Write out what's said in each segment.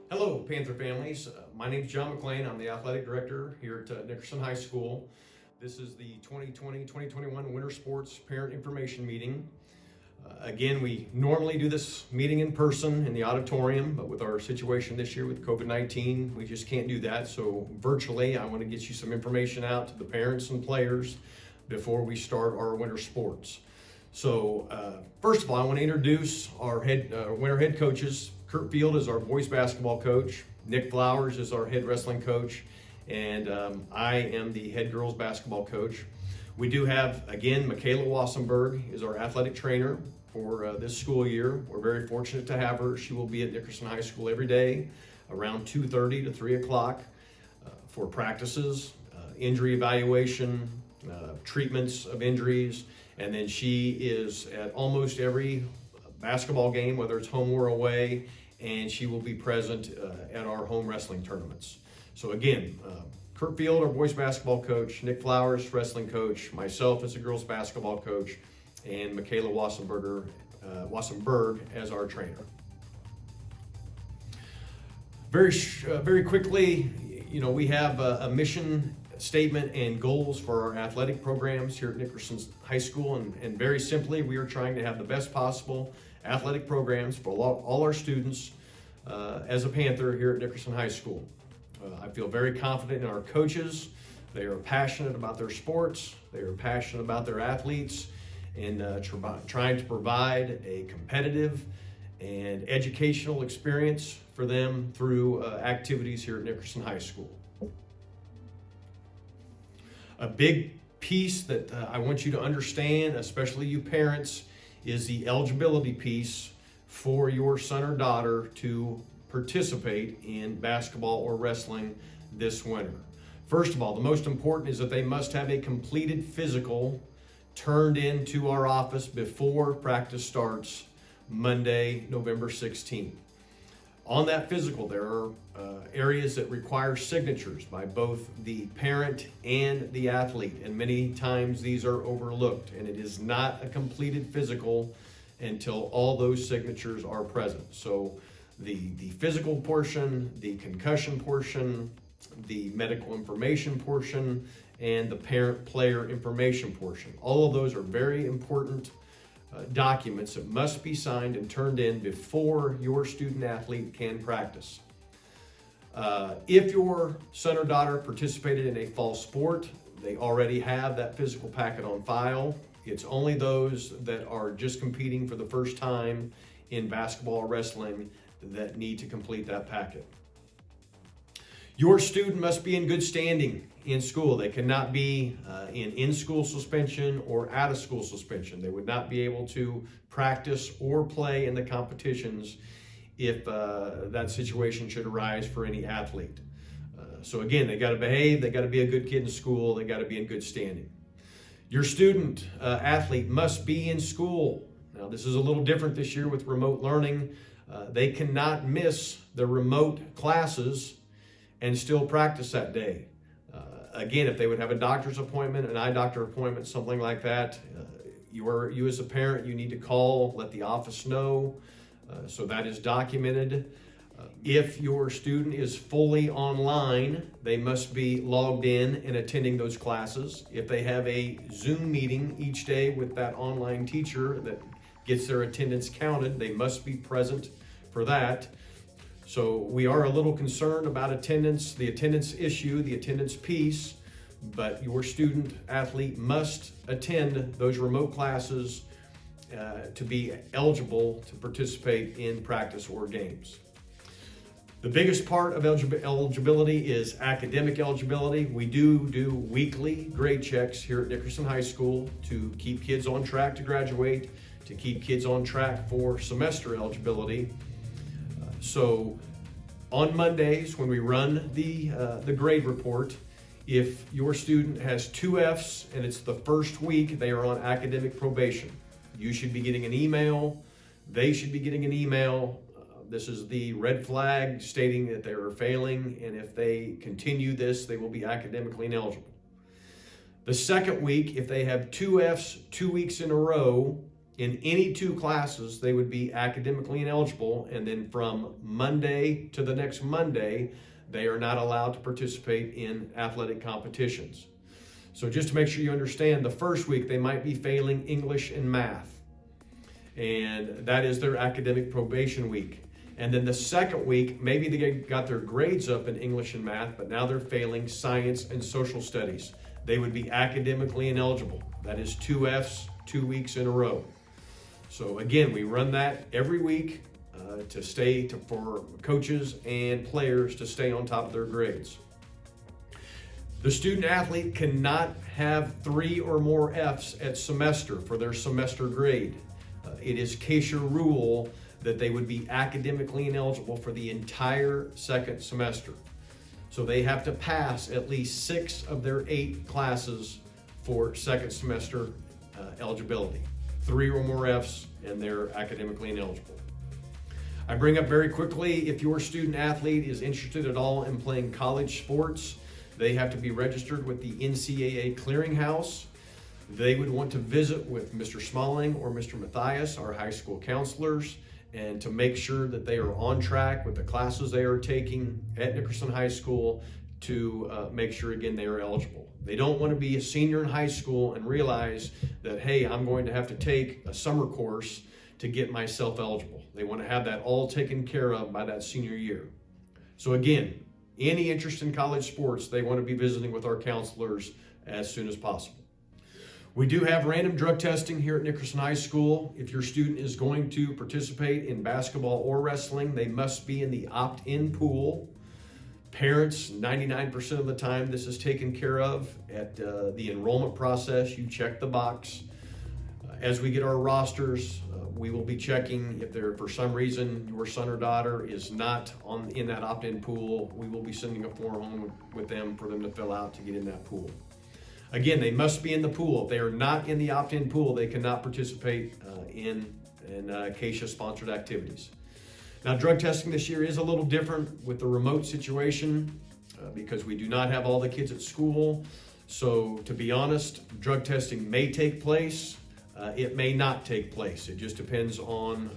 Hello, Panther families. My name is John McLean. I'm the athletic director here at Nickerson High School. This is the 2020-2021 Winter Sports Parent Information Meeting. Again, we normally do this meeting in person in the auditorium, but with our situation this year with COVID-19, we just can't do that. So virtually, I want to get you some information out to the parents and players before we start our winter sports. So first of all, I want to introduce our winter head coaches. Kurt Field is our boys basketball coach. Nick Flowers is our head wrestling coach. And I am the head girls basketball coach. We do have, again, Michaela Wassenberg is our athletic trainer for this school year. We're very fortunate to have her. She will be at Nickerson High School every day around 2:30 to 3 o'clock for practices, injury evaluation, treatments of injuries, and then she is at almost every basketball game, whether it's home or away, and she will be present at our home wrestling tournaments. So again, Kurt Field, our boys basketball coach, Nick Flowers, wrestling coach, myself as a girls basketball coach, and Michaela Wassenberg as our trainer. Very quickly, we have a mission statement and goals for our athletic programs here at Nickerson High School, and very simply, we are trying to have the best possible athletic programs for all our students as a Panther here at Nickerson High School. I feel very confident in our coaches. They are passionate about their sports. They are passionate about their athletes, and trying to provide a competitive and educational experience for them through activities here at Nickerson High School. A big piece that I want you to understand, especially you parents, is the eligibility piece for your son or daughter to participate in basketball or wrestling this winter. First of all, the most important is that they must have a completed physical turned into our office before practice starts Monday, November 16th. On that physical, there are areas that require signatures by both the parent and the athlete, and many times these are overlooked, and it is not a completed physical until all those signatures are present. So the physical portion, the concussion portion, the medical information portion, and the parent-player information portion. All of those are very important documents that must be signed and turned in before your student athlete can practice. If your son or daughter participated in a fall sport, they already have that physical packet on file. It's only those that are just competing for the first time in basketball or wrestling that need to complete that packet. Your student must be in good standing in school. They cannot be in-school suspension or out-of-school suspension. They would not be able to practice or play in the competitions if that situation should arise for any athlete. So again, they got to behave, they got to be a good kid in school, they got to be in good standing. Your student athlete must be in school. Now this is a little different this year with remote learning. They cannot miss the remote classes and still practice that day. Again, if they would have a doctor's appointment, an eye doctor appointment, something like that, you as a parent, you need to call, let the office know, so that is documented. If your student is fully online, they must be logged in and attending those classes. If they have a Zoom meeting each day with that online teacher that gets their attendance counted, they must be present for that. So we are a little concerned about attendance, the attendance issue, the attendance piece, but your student athlete must attend those remote classes to be eligible to participate in practice or games. The biggest part of eligibility is academic eligibility. We do weekly grade checks here at Nickerson High School to keep kids on track to graduate, to keep kids on track for semester eligibility. So on Mondays, when we run the grade report, if your student has 2 Fs and it's the first week, they are on academic probation. You should be getting an email. They should be getting an email. This is the red flag stating that they are failing, and if they continue this, they will be academically ineligible. The second week, if they have 2 Fs 2 weeks in a row, in any two classes, they would be academically ineligible, and then from Monday to the next Monday, they are not allowed to participate in athletic competitions. So just to make sure you understand, the first week they might be failing English and math, and that is their academic probation week. And then the second week, maybe they got their grades up in English and math, but now they're failing science and social studies. They would be academically ineligible. That is 2 Fs, 2 weeks in a row. So again, we run that every week for coaches and players to stay on top of their grades. The student athlete cannot have 3 or more Fs at semester for their semester grade. It is CASIA rule that they would be academically ineligible for the entire second semester. So they have to pass at least 6 of their 8 classes for second semester eligibility. 3 or more Fs and they're academically ineligible. I bring up very quickly, if your student athlete is interested at all in playing college sports, they have to be registered with the NCAA clearinghouse. They would want to visit with Mr. Smalling or Mr. Matthias, our high school counselors, and to make sure that they are on track with the classes they are taking at Nickerson High School to make sure, again, they are eligible. They don't want to be a senior in high school and realize that, hey, I'm going to have to take a summer course to get myself eligible. They want to have that all taken care of by that senior year. So again, any interest in college sports, they want to be visiting with our counselors as soon as possible. We do have random drug testing here at Nickerson High School. If your student is going to participate in basketball or wrestling, they must be in the opt-in pool. Parents, 99% of the time, this is taken care of at the enrollment process. You check the box. As we get our rosters, we will be checking if there, for some reason, your son or daughter is not in that opt-in pool. We will be sending a form home with them for them to fill out to get in that pool. Again, they must be in the pool. If they are not in the opt-in pool, they cannot participate in CASIA-sponsored activities. Now, drug testing this year is a little different with the remote situation because we do not have all the kids at school. So, to be honest, drug testing may take place. It may not take place. It just depends on,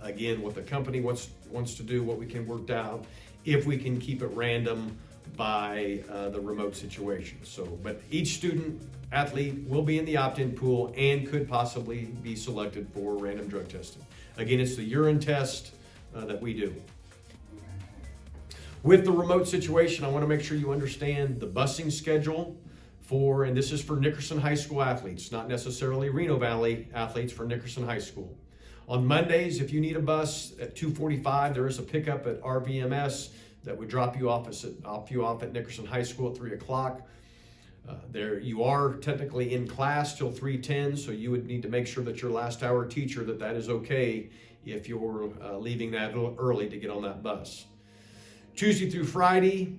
again, what the company wants to do, what we can work out, if we can keep it random by the remote situation. So, but each student athlete will be in the opt-in pool and could possibly be selected for random drug testing. Again, it's the urine test that we do. With the remote situation, I want to make sure you understand the busing schedule and this is for Nickerson High School athletes, not necessarily Reno Valley athletes, for Nickerson High School. On Mondays, if you need a bus at 2:45, there is a pickup at RVMS that would drop you off at Nickerson High School at 3 o'clock. There you are technically in class till 3:10, so you would need to make sure that your last hour teacher that is okay if you're leaving that early to get on that bus. Tuesday through Friday,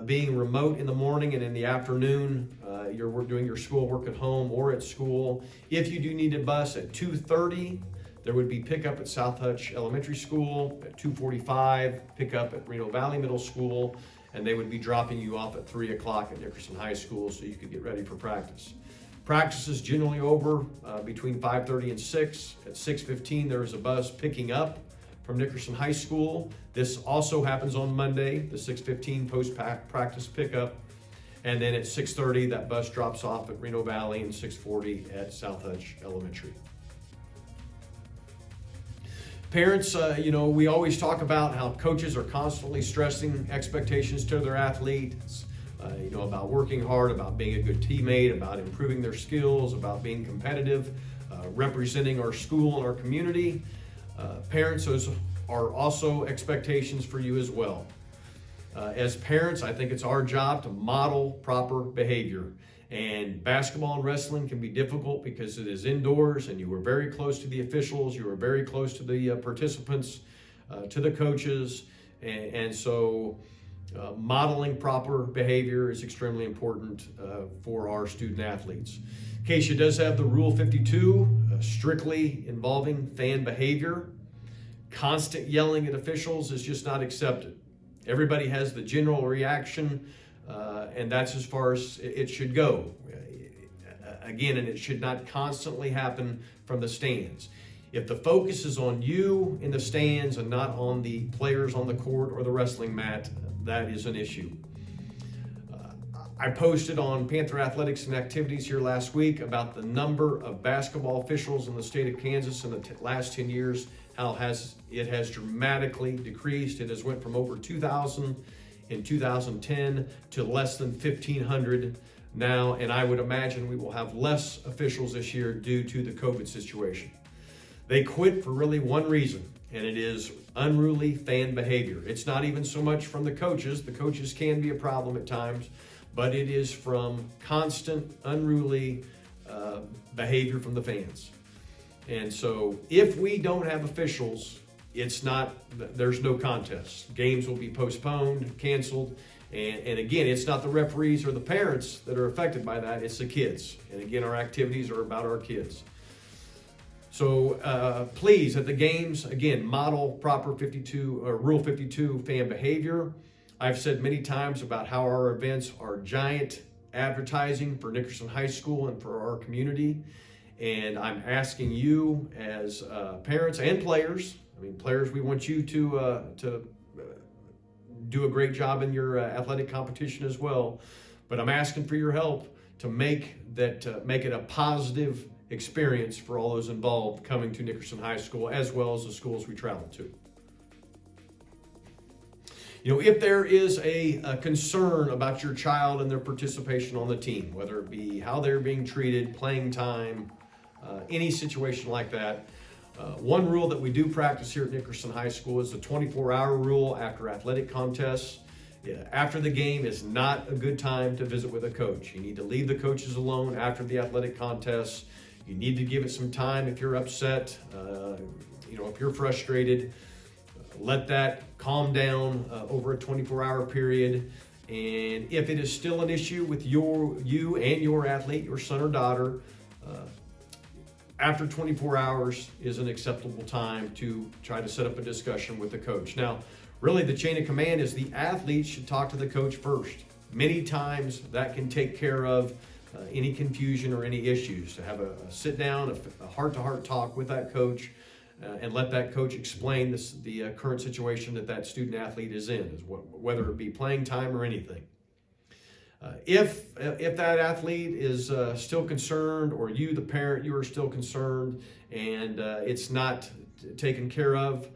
being remote in the morning and in the afternoon, you're doing your schoolwork at home or at school. If you do need a bus at 2:30, there would be pickup at South Hutch Elementary School. At 2:45, pickup at Reno Valley Middle School, and they would be dropping you off at 3 o'clock at Nickerson High School so you could get ready for practice. Practice is generally over between 5:30 and 6. At 6:15, there is a bus picking up from Nickerson High School. This also happens on Monday, the 6:15 post-practice pickup. And then at 6:30, that bus drops off at Reno Valley, and 6:40 at South Hutch Elementary. Parents, we always talk about how coaches are constantly stressing expectations to their athletes, about working hard, about being a good teammate, about improving their skills, about being competitive, representing our school and our community. Parents, those are also expectations for you as well. As parents, I think it's our job to model proper behavior. And basketball and wrestling can be difficult because it is indoors and you are very close to the officials, you are very close to the participants, to the coaches. And so modeling proper behavior is extremely important for our student athletes. CASIA does have the Rule 52, strictly involving fan behavior. Constant yelling at officials is just not accepted. Everybody has the general reaction, and that's as far as it should go. Again, and it should not constantly happen from the stands. If the focus is on you in the stands and not on the players on the court or the wrestling mat, that is an issue. I posted on Panther Athletics and Activities here last week about the number of basketball officials in the state of Kansas in the last 10 years, how it has dramatically decreased. It has went from over 2,000 in 2010 to less than 1,500 now, and I would imagine we will have less officials this year due to the COVID situation. They quit for really one reason, and it is unruly fan behavior. It's not even so much from the coaches. The coaches can be a problem at times, but it is from constant unruly behavior from the fans. And so if we don't have officials, there's no contest. Games will be postponed, canceled. And again, it's not the referees or the parents that are affected by that, it's the kids. And again, our activities are about our kids. So please, at the games, again, model proper Rule 52 fan behavior. I've said many times about how our events are giant advertising for Nickerson High School and for our community. And I'm asking you as parents and players, players, we want you to do a great job in your athletic competition as well. But I'm asking for your help to make it a positive experience for all those involved coming to Nickerson High School, as well as the schools we travel to. If there is a concern about your child and their participation on the team, whether it be how they're being treated, playing time, any situation like that, one rule that we do practice here at Nickerson High School is the 24-hour rule after athletic contests. After the game is not a good time to visit with a coach. You need to leave the coaches alone after the athletic contests. You need to give it some time if you're upset, if you're frustrated. Let that calm down over a 24-hour period. And if it is still an issue with you and your athlete, your son or daughter, after 24 hours is an acceptable time to try to set up a discussion with the coach. Now, really the chain of command is the athlete should talk to the coach first. Many times that can take care of any confusion or any issues, to have a sit down, a heart-to-heart talk with that coach, and let that coach explain the current situation that student athlete is in, whether it be playing time or anything. If that athlete is still concerned, or you, the parent, you are still concerned, and it's not taken care of,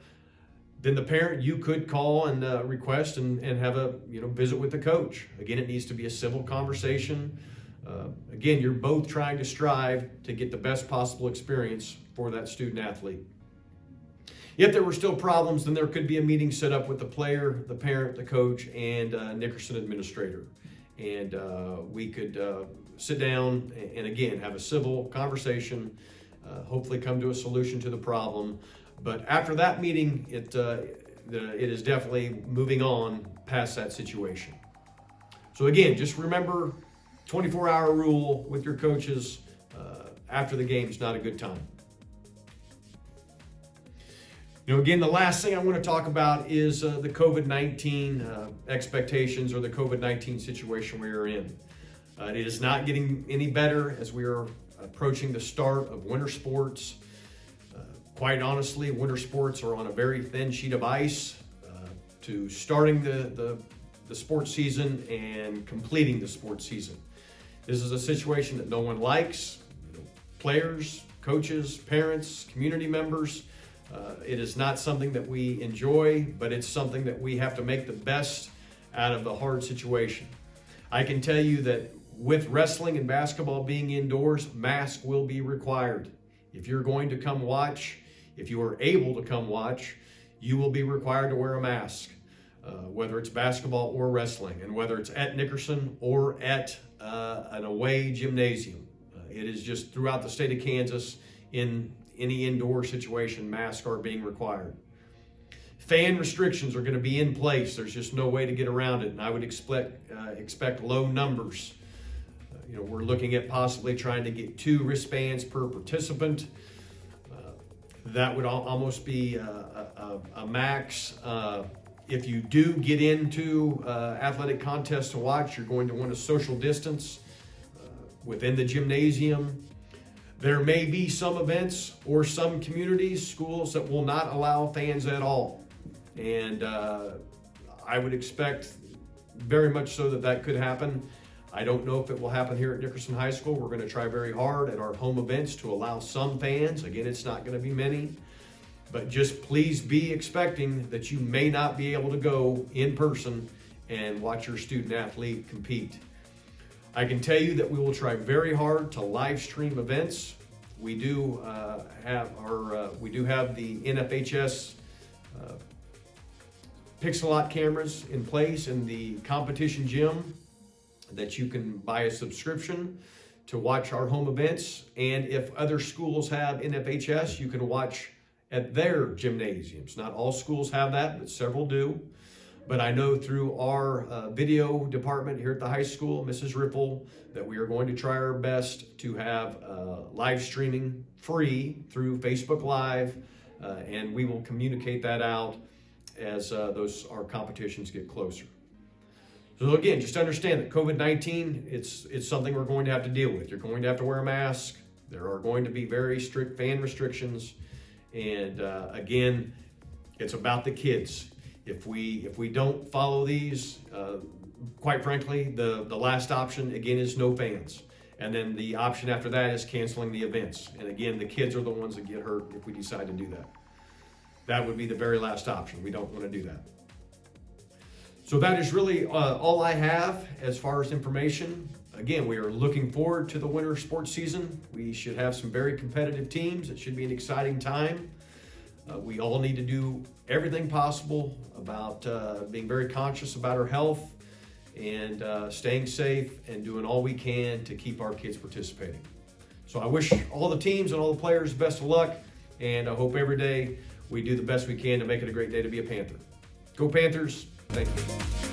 then the parent, you could call and request and have a visit with the coach. Again, it needs to be a civil conversation. Again, you're both trying to strive to get the best possible experience for that student athlete. If there were still problems, then there could be a meeting set up with the player, the parent, the coach, and Nickerson administrator. And we could sit down and again have a civil conversation, hopefully come to a solution to the problem. But after that meeting, it is definitely moving on past that situation. So again, just remember 24-hour rule with your coaches after the game is not a good time. Again, the last thing I want to talk about is the COVID-19 expectations, or the COVID-19 situation we are in. It is not getting any better as we are approaching the start of winter sports. Quite honestly, winter sports are on a very thin sheet of ice to starting the sports season and completing the sports season. This is a situation that no one likes. Players, coaches, parents, community members. It is not something that we enjoy, but it's something that we have to make the best out of the hard situation. I can tell you that with wrestling and basketball being indoors, masks will be required. If you're going to come watch, if you are able to come watch, you will be required to wear a mask, whether it's basketball or wrestling, and whether it's at Nickerson or at an away gymnasium. It is just throughout the state of Kansas, in any indoor situation, masks are being required. Fan restrictions are going to be in place. There's just no way to get around it, and I would expect low numbers. We're looking at possibly trying to get 2 wristbands per participant. That would almost be a max. If you do get into athletic contests to watch, you're going to want to social distance within the gymnasium. There may be some events or some communities, schools that will not allow fans at all. And I would expect very much so that could happen. I don't know if it will happen here at Nickerson High School. We're going to try very hard at our home events to allow some fans. Again, it's not going to be many, but just please be expecting that you may not be able to go in person and watch your student athlete compete. I can tell you that we will try very hard to live stream events. We do have the NFHS Pixelot cameras in place in the competition gym that you can buy a subscription to watch our home events. And if other schools have NFHS, you can watch at their gymnasiums. Not all schools have that, but several do. But I know through our video department here at the high school, Mrs. Ripple, that we are going to try our best to have live streaming free through Facebook Live, and we will communicate that out as our competitions get closer. So again, just understand that COVID-19, it's something we're going to have to deal with. You're going to have to wear a mask. There are going to be very strict fan restrictions. And again, it's about the kids. If we don't follow these, quite frankly, the last option, again, is no fans. And then the option after that is canceling the events. And again, the kids are the ones that get hurt if we decide to do that. That would be the very last option. We don't want to do that. So that is really all I have as far as information. Again, we are looking forward to the winter sports season. We should have some very competitive teams. It should be an exciting time. We all need to do everything possible about being very conscious about our health and staying safe and doing all we can to keep our kids participating. So I wish all the teams and all the players best of luck, and I hope every day we do the best we can to make it a great day to be a Panther. Go Panthers! Thank you.